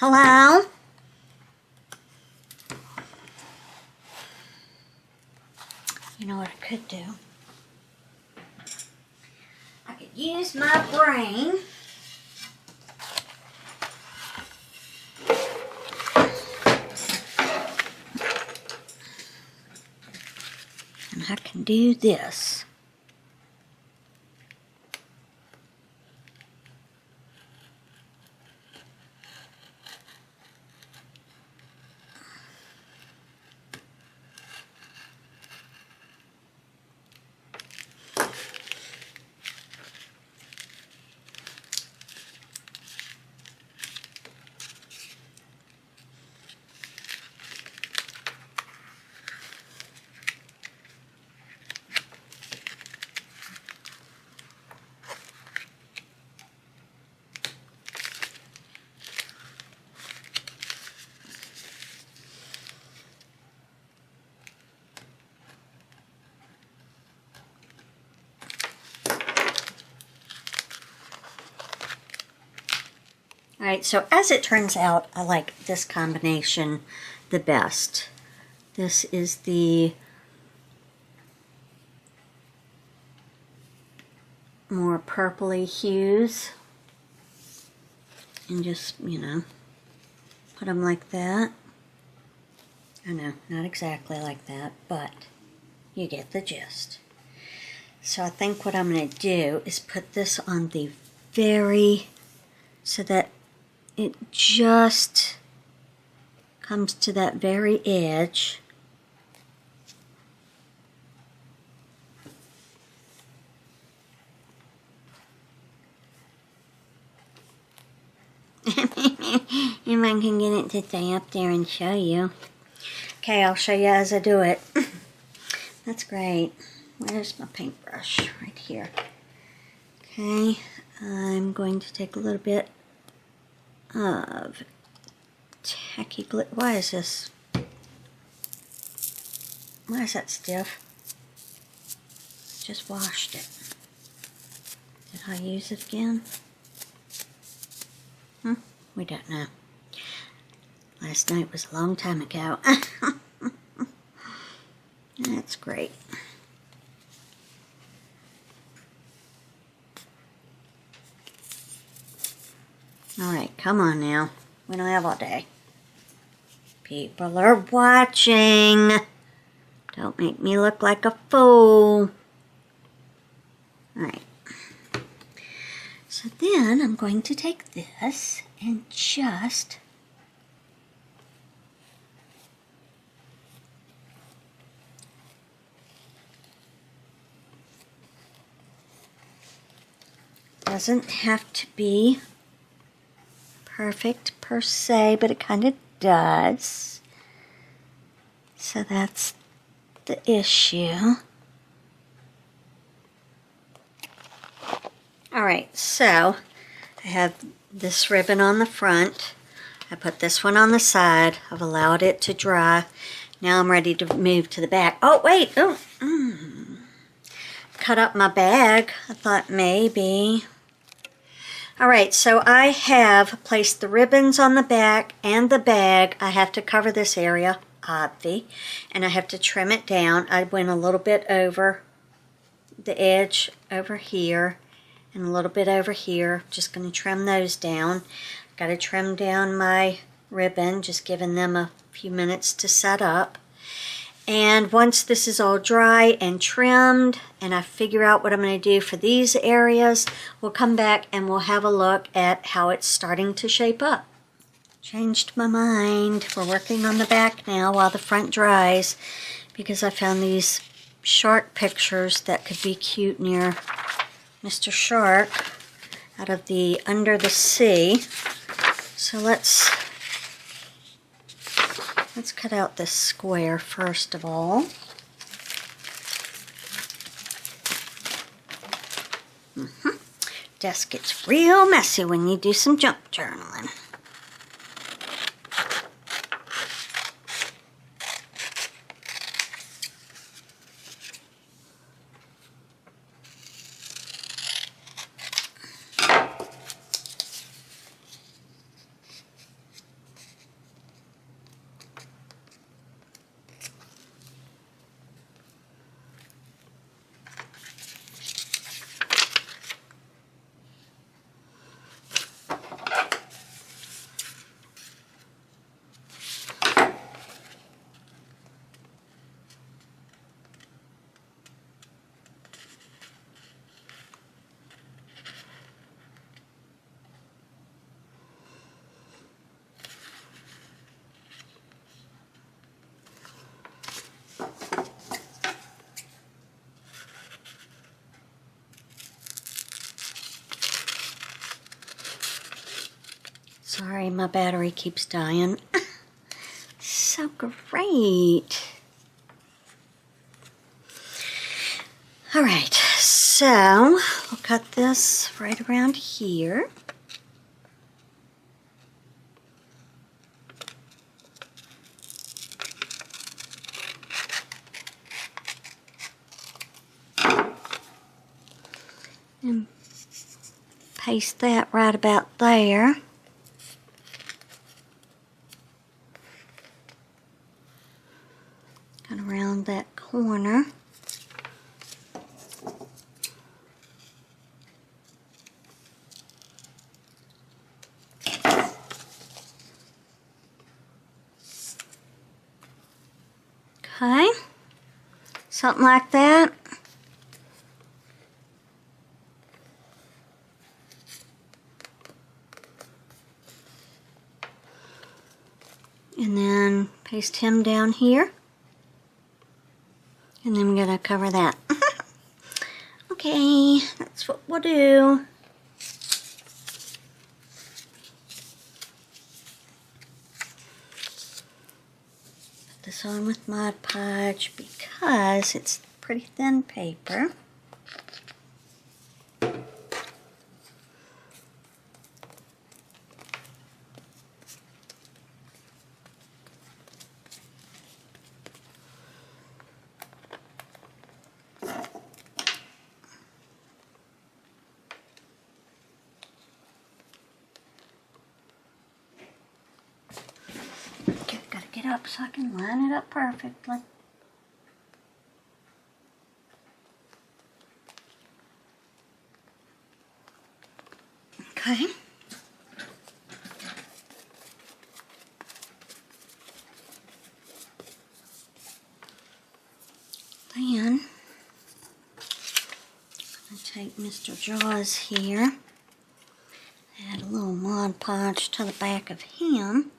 Hello? You know what I could do? I could use my brain. And I can do this. Alright, so as it turns out, I like this combination the best. This is the more purpley hues. And just, you know, put them like that. I know, not exactly like that, but you get the gist. So I think what I'm going to do is put this on the very, so that it just comes to that very edge. If I can get it to stay up there and show you. Okay, I'll show you as I do it. That's great. Where's my paintbrush? Right here. Okay, I'm going to take a little bit of tacky glitter. Why is this? Why is that stiff? Just washed it. Did I use it again? We don't know. Last night was a long time ago. That's great. Alright, come on now. We don't have all day. People are watching. Don't make me look like a fool. Alright. So then I'm going to take this and just doesn't have to be perfect per se, but it kind of does. So that's the issue. Alright, so I have this ribbon on the front. I put this one on the side. I've allowed it to dry. Now I'm ready to move to the back. Oh, wait. Oh, cut up my bag. I thought maybe. Alright, so I have placed the ribbons on the back and the bag. I have to cover this area, obvi, and I have to trim it down. I went a little bit over the edge over here and a little bit over here. Just going to trim those down. Got to trim down my ribbon, just giving them a few minutes to set up. And once this is all dry and trimmed and I figure out what I'm going to do for these areas, we'll come back and we'll have a look at how it's starting to shape up. Changed my mind. We're working on the back now while the front dries because I found these shark pictures that could be cute near Mr. Shark out of the Under the Sea. So let's cut out this square first of all. Desk gets real messy when you do some junk journaling. Sorry, my battery keeps dying. So great. Alright, so we'll cut this right around here. And paste that right about there. Cut around that corner. Okay, something like that. And then paste him down here. And then we're going to cover that. Okay, that's what we'll do. Put this on with Mod Podge because it's pretty thin paper. Okay, gotta get up so I can line it up perfectly. Okay. Then, I'm going to take Mr. Jaws here, add a little Mod Podge to the back of him.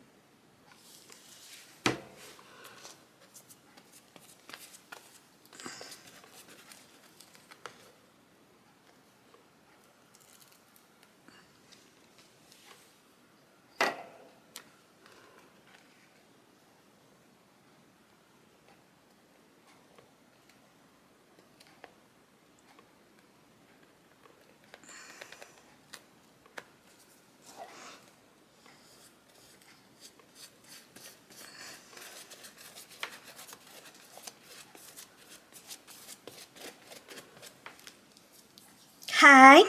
Hi.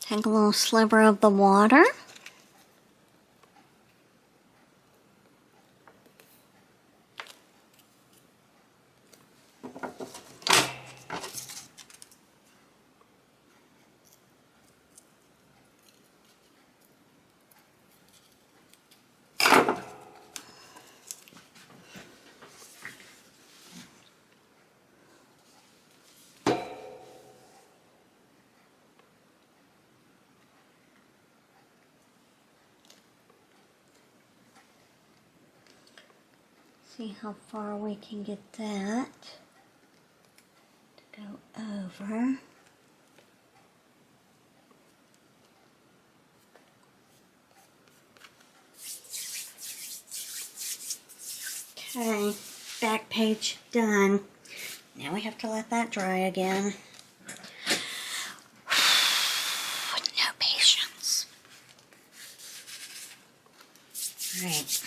Take a little sliver of the water. See how far we can get that to go over. Okay, back page done. Now we have to let that dry again. With no patience. Alright,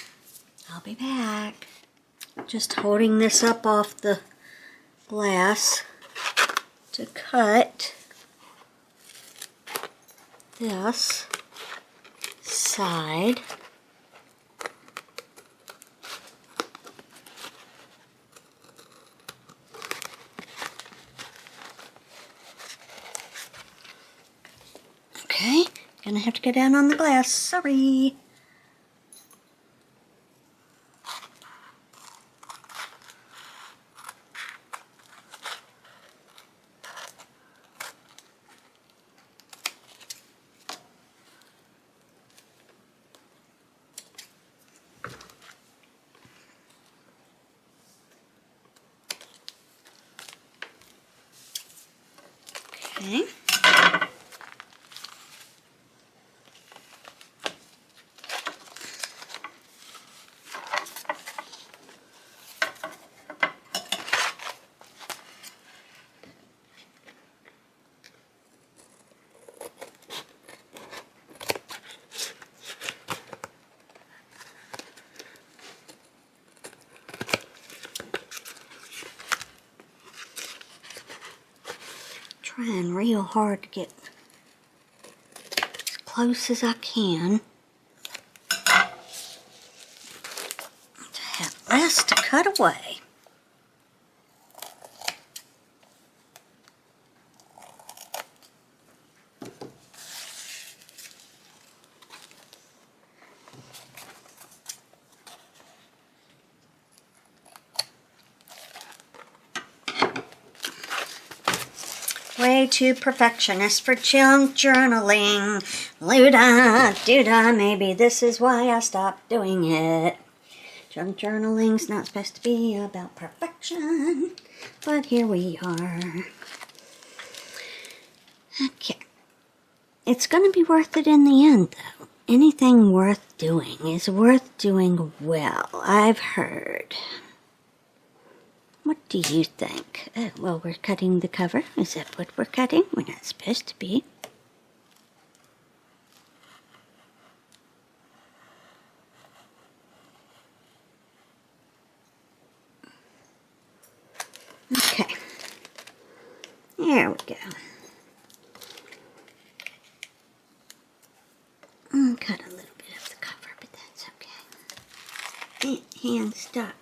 I'll be back. Just holding this up off the glass to cut this side. Okay, gonna have to go down on the glass, sorry. Okay. Trying real hard to get as close as I can to have less to cut away. Way too perfectionist for junk journaling. Luda, dooda, maybe this is why I stopped doing it. Junk journaling's not supposed to be about perfection, but here we are. Okay. It's going to be worth it in the end, though. Anything worth doing is worth doing well, I've heard. What do you think? Well, we're cutting the cover. Is that what we're cutting? We're not supposed to be. Okay. There we go. Cut a little bit of the cover, but that's okay. Hand stuck.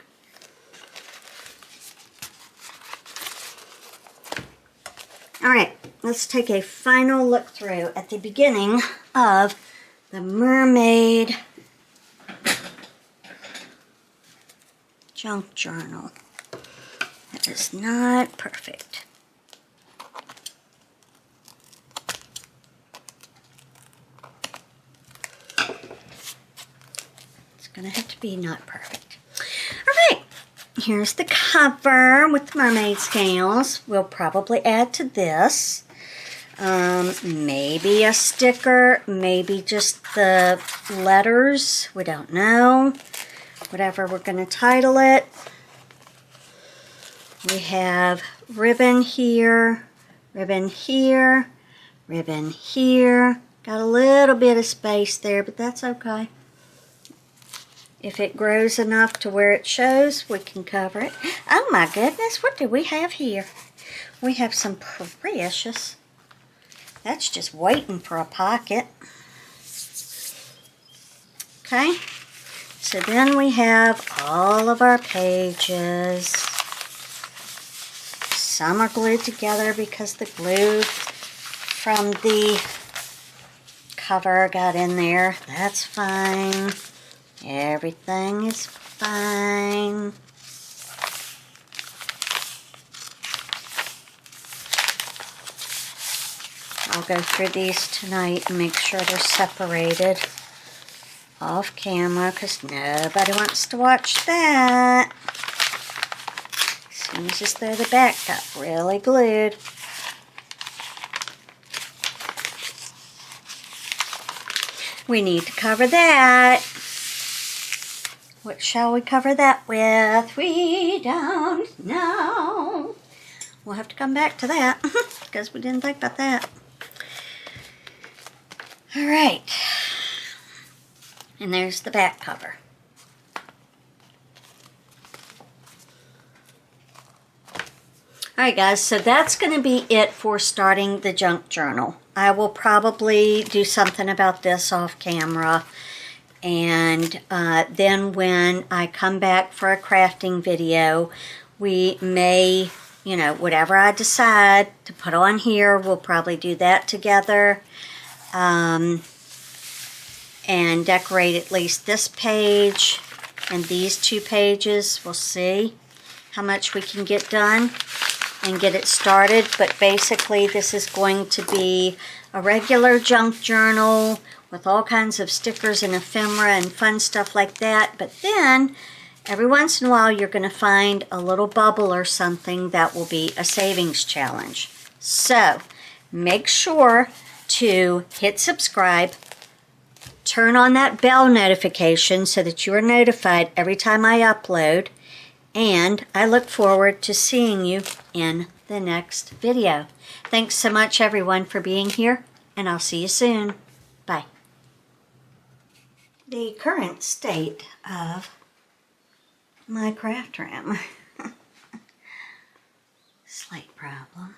Alright, let's take a final look through at the beginning of the mermaid junk journal. That is not perfect. It's going to have to be not perfect. Alright. Here's the cover with the mermaid scales. We'll probably add to this. Maybe a sticker, maybe just the letters. We don't know. Whatever we're going to title it. We have ribbon here, ribbon here, ribbon here. Got a little bit of space there, but that's okay. If it grows enough to where it shows, we can cover it. Oh my goodness, what do we have here? We have some precious. That's just waiting for a pocket. Okay, so then we have all of our pages. Some are glued together because the glue from the cover got in there. That's fine. Everything is fine. I'll go through these tonight and make sure they're separated off camera because nobody wants to watch that. Seems as though the back got really glued. We need to cover that. What shall we cover that with? We don't know. We'll have to come back to that because we didn't think about that. All right. And there's the back cover. Alright guys, so that's going to be it for starting the junk journal. I will probably do something about this off camera. And then when I come back for a crafting video, we may, you know, whatever I decide to put on here, we'll probably do that together. And decorate at least this page and these 2 pages. We'll see how much we can get done and get it started. But basically this is going to be a regular junk journal with all kinds of stickers and ephemera and fun stuff like that. But then every once in a while you're going to find a little bubble or something that will be a savings challenge. So make sure to hit subscribe, turn on that bell notification so that you are notified every time I upload, and I look forward to seeing you in the next video. Thanks so much, everyone, for being here, and I'll see you soon. Bye. The current state of my craft room. Slight problem.